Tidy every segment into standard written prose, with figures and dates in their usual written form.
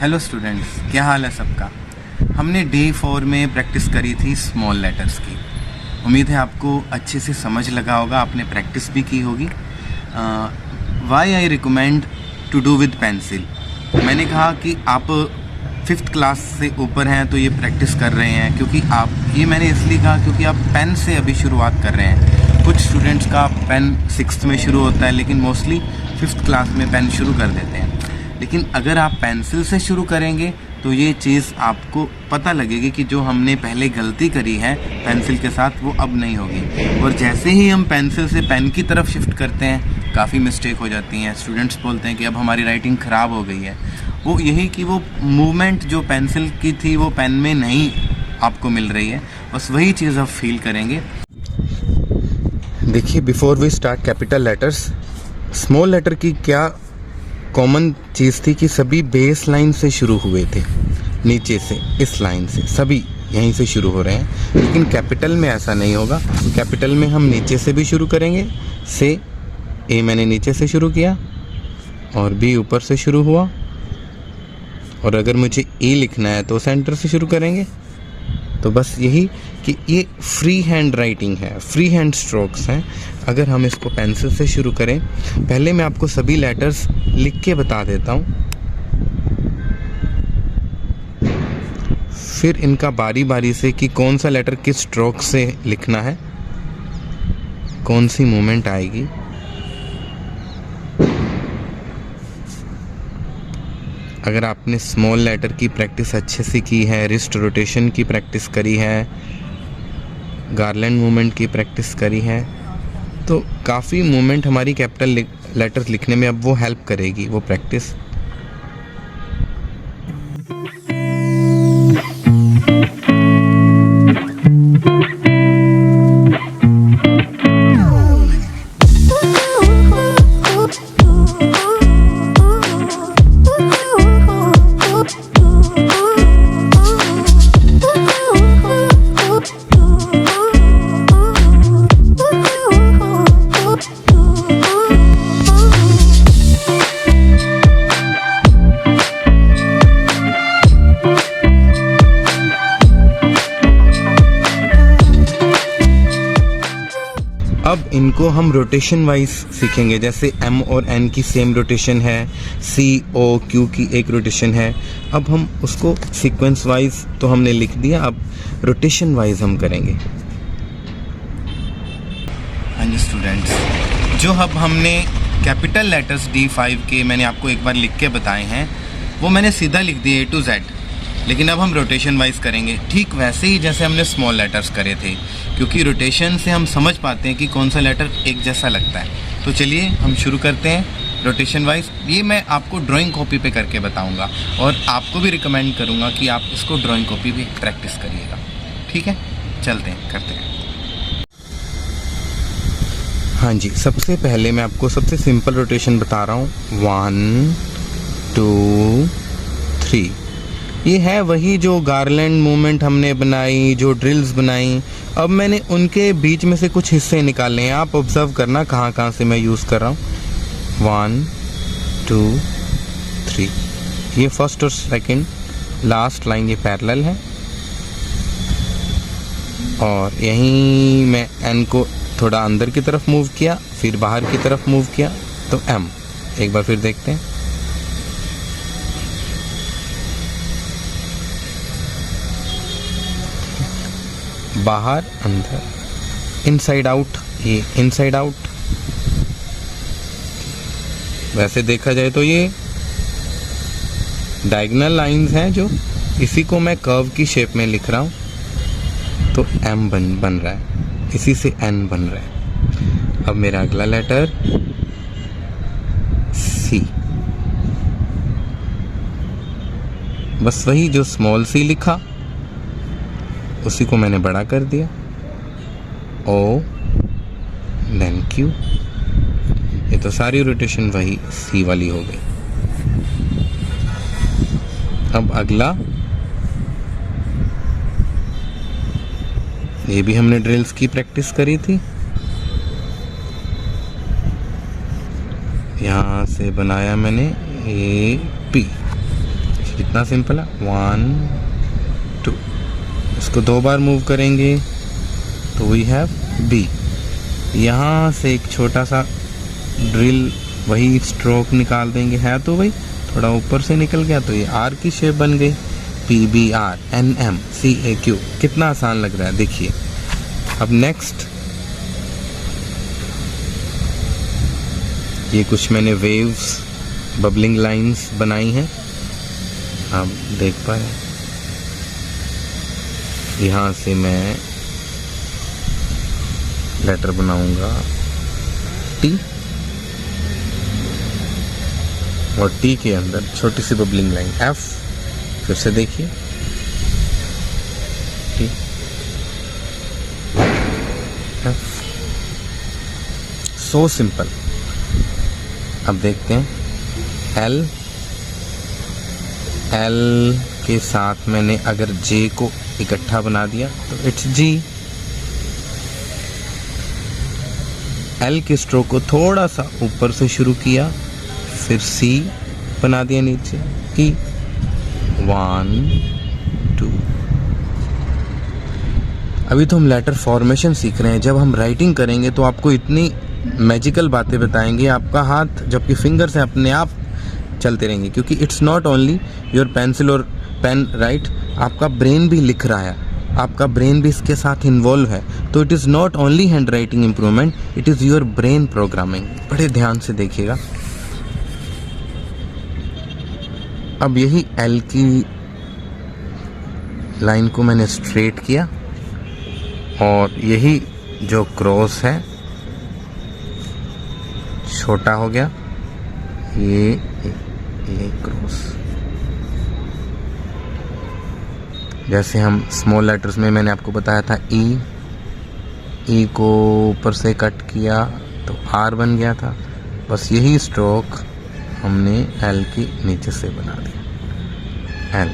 Hello students, क्या हाल है सबका। हमने डे 4 में प्रैक्टिस करी थी स्मॉल लेटर्स की। उम्मीद है आपको अच्छे से समझ लगा होगा, आपने प्रैक्टिस भी की होगी। Why I recommend to do with pencil. मैंने कहा कि आप 5th क्लास से ऊपर हैं तो ये प्रैक्टिस कर रहे हैं, क्योंकि ये मैंने इसलिए कहा क्योंकि आप पेन से अभी शुरुआत कर रहे हैं। कुछ स्टूडेंट्स का पेन 6th में शुरू होता है, लेकिन मोस्टली 5th क्लास में पेन शुरू कर देते हैं। लेकिन अगर आप पेंसिल से शुरू करेंगे तो ये चीज़ आपको पता लगेगी कि जो हमने पहले गलती करी है पेंसिल के साथ वो अब नहीं होगी। और जैसे ही हम पेंसिल से पेन की तरफ शिफ्ट करते हैं काफ़ी मिस्टेक हो जाती हैं। स्टूडेंट्स बोलते हैं कि अब हमारी राइटिंग ख़राब हो गई है। वो यही कि वो मूवमेंट जो पेंसिल की थी वो पेन में नहीं आपको मिल रही है, बस वही चीज़ आप फील करेंगे। देखिए, before we start capital letters, small letter की क्या कॉमन चीज़ थी कि सभी बेस लाइन से शुरू हुए थे, नीचे से, इस लाइन से सभी यहीं से शुरू हो रहे हैं। लेकिन कैपिटल में ऐसा नहीं होगा। कैपिटल में हम नीचे से भी शुरू करेंगे। से ए मैंने नीचे से शुरू किया और बी ऊपर से शुरू हुआ, और अगर मुझे ए लिखना है तो सेंटर से शुरू करेंगे। तो बस यही कि ये फ्री हैंड राइटिंग है, फ्री हैंड स्ट्रोक्स हैं। अगर हम इसको पेंसिल से शुरू करें, पहले मैं आपको सभी लेटर्स लिख के बता देता हूँ, फिर इनका बारी बारी से कि कौन सा लेटर किस स्ट्रोक से लिखना है, कौन सी मूवमेंट आएगी। अगर आपने स्मॉल लेटर की प्रैक्टिस अच्छे से की है, रिस्ट रोटेशन की प्रैक्टिस करी है, गार्लैंड मूवमेंट की प्रैक्टिस करी है, तो काफ़ी मूवमेंट हमारी कैपिटल लेटर्स लिखने में अब वो हेल्प करेगी, वो प्रैक्टिस। अब इनको हम रोटेशन वाइज सीखेंगे। जैसे एम और एन की सेम रोटेशन है, सी ओ क्यू की एक रोटेशन है। अब हम उसको सीक्वेंस वाइज तो हमने लिख दिया, अब रोटेशन वाइज हम करेंगे। हाँ जी स्टूडेंट्स, जो अब हमने कैपिटल लेटर्स D5 के मैंने आपको एक बार लिख के बताए हैं, वो मैंने सीधा लिख दिए A to Z। लेकिन अब हम रोटेशन वाइज करेंगे, ठीक वैसे ही जैसे हमने स्मॉल लेटर्स करे थे, क्योंकि रोटेशन से हम समझ पाते हैं कि कौन सा लेटर एक जैसा लगता है। तो चलिए हम शुरू करते हैं रोटेशन वाइज। ये मैं आपको ड्राइंग कॉपी पे करके बताऊंगा, और आपको भी रिकमेंड करूंगा कि आप इसको ड्राइंग कॉपी भी प्रैक्टिस करिएगा। ठीक है, चलते हैं, करते हैं। हाँ जी, सबसे पहले मैं आपको सबसे सिंपल रोटेशन बता रहा हूँ। 1 2 3। ये है वही जो गार्लैंड मूवमेंट हमने बनाई, जो ड्रिल्स बनाई। अब मैंने उनके बीच में से कुछ हिस्से निकालने हैं। आप ऑब्जर्व करना कहाँ कहाँ से मैं यूज़ कर रहा हूँ। 1 2 3। ये फर्स्ट और सेकंड लास्ट लाइन ये पैरेलल है, और यहीं मैं एन को थोड़ा अंदर की तरफ मूव किया, फिर बाहर की तरफ मूव किया, तो एम। एक बार फिर देखते हैं। बाहर अंदर, इनसाइड आउट, ये इनसाइड आउट। वैसे देखा जाए तो ये डायगोनल लाइंस हैं, जो इसी को मैं कर्व की शेप में लिख रहा हूँ, तो एम बन रहा है, इसी से एन बन रहा है। अब मेरा अगला लेटर सी, बस वही जो स्मॉल सी लिखा उसी को मैंने बड़ा कर दिया। ओ देन क्यू। ये तो सारी रोटेशन वही सी वाली हो गई। अब अगला, ये भी हमने ड्रिल्स की प्रैक्टिस करी थी। यहाँ से बनाया मैंने ए पी, देखिए कितना सिंपल है, 1 2। इसको 2 बार मूव करेंगे तो वी हैव बी। यहाँ से एक छोटा सा ड्रिल, वही स्ट्रोक निकाल देंगे, है तो वही थोड़ा ऊपर से निकल गया तो ये आर की शेप बन गई, PBRNMCAQ। कितना आसान लग रहा है देखिए। अब नेक्स्ट ये कुछ मैंने वेव्स, बबलिंग लाइंस बनाई हैं, आप देख पाए। यहाँ से मैं लेटर बनाऊंगा टी, और टी के अंदर छोटी सी बबलिंग लाइन एफ। फिर से देखिए टी एफ, सो सिंपल। अब देखते हैं एल, एल के साथ मैंने अगर जे को इकट्ठा बना दिया तो इट्स जी। एल के स्ट्रोक को थोड़ा सा ऊपर से शुरू किया, फिर सी बना दिया नीचे, ई 1 2। अभी तो हम लेटर फॉर्मेशन सीख रहे हैं, जब हम राइटिंग करेंगे तो आपको इतनी मैजिकल बातें बताएंगे, आपका हाथ जबकि फिंगर्स हैं अपने आप चलते रहेंगे, क्योंकि it's not only your pencil और पेन राइट, आपका ब्रेन भी लिख रहा है, आपका ब्रेन भी इसके साथ इन्वॉल्व है। तो it is not only hand writing improvement, it is your brain programming. बड़े ध्यान से देखिएगा। अब यही एल की लाइन को मैंने स्ट्रेट किया, और यही जो क्रॉस है छोटा हो गया, ये क्रॉस। जैसे हम स्मॉल लेटर्स में मैंने आपको बताया था ई को ऊपर से कट किया तो आर बन गया था, बस यही स्ट्रोक हमने एल की नीचे से बना दिया, एल।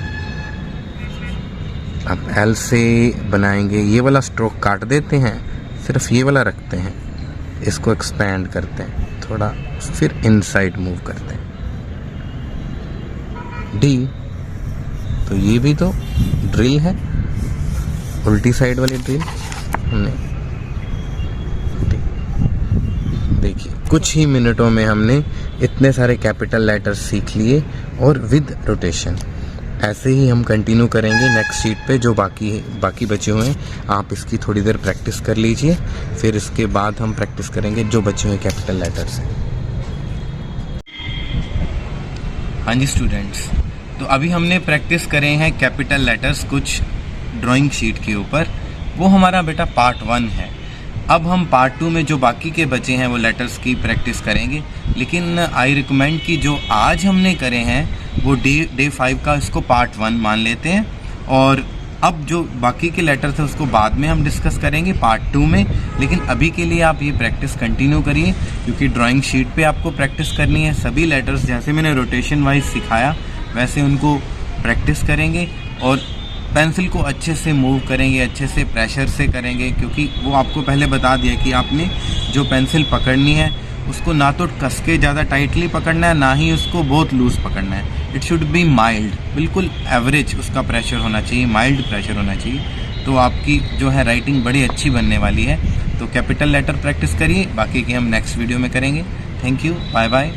अब एल से बनाएंगे, ये वाला स्ट्रोक काट देते हैं, सिर्फ ये वाला रखते हैं, इसको एक्सपैंड करते हैं थोड़ा, फिर इनसाइड मूव करते हैं, डी। तो ये भी तो ड्रिल है, उल्टी साइड वाली ड्रिल हमने। देखिए कुछ ही मिनटों में हमने इतने सारे कैपिटल लेटर्स सीख लिए, और विद रोटेशन। ऐसे ही हम कंटिन्यू करेंगे नेक्स्ट शीट पे, जो बाकी बचे हुए हैं। आप इसकी थोड़ी देर प्रैक्टिस कर लीजिए, फिर इसके बाद हम प्रैक्टिस करेंगे जो बचे हुए कैपिटल लेटर्स हैं। हाँ जी स्टूडेंट्स, तो अभी हमने प्रैक्टिस करे हैं कैपिटल लेटर्स कुछ ड्राइंग शीट के ऊपर, वो हमारा बेटा पार्ट 1 है। अब हम पार्ट 2 में जो बाकी के बचे हैं वो लेटर्स की प्रैक्टिस करेंगे, लेकिन आई रिकमेंड कि जो आज हमने करे हैं वो डे 5 का इसको पार्ट 1 मान लेते हैं, और अब जो बाकी के लेटर्स हैं उसको बाद में हम डिस्कस करेंगे पार्ट 2 में। लेकिन अभी के लिए आप ये प्रैक्टिस कंटिन्यू करिए, क्योंकि ड्राइंग शीट पे आपको प्रैक्टिस करनी है। सभी लेटर्स जैसे मैंने रोटेशन वाइज सिखाया वैसे उनको प्रैक्टिस करेंगे, और पेंसिल को अच्छे से मूव करेंगे, अच्छे से प्रेशर से करेंगे, क्योंकि वो आपको पहले बता दिया कि आपने जो पेंसिल पकड़नी है उसको ना तो कस के ज़्यादा टाइटली पकड़ना है, ना ही उसको बहुत लूज़ पकड़ना है। इट शुड बी माइल्ड, बिल्कुल एवरेज उसका प्रेशर होना चाहिए, माइल्ड प्रेशर होना चाहिए। तो आपकी जो है राइटिंग बड़ी अच्छी बनने वाली है। तो कैपिटल लेटर प्रैक्टिस करिए, बाकी की हम नेक्स्ट वीडियो में करेंगे। Thank you, bye bye.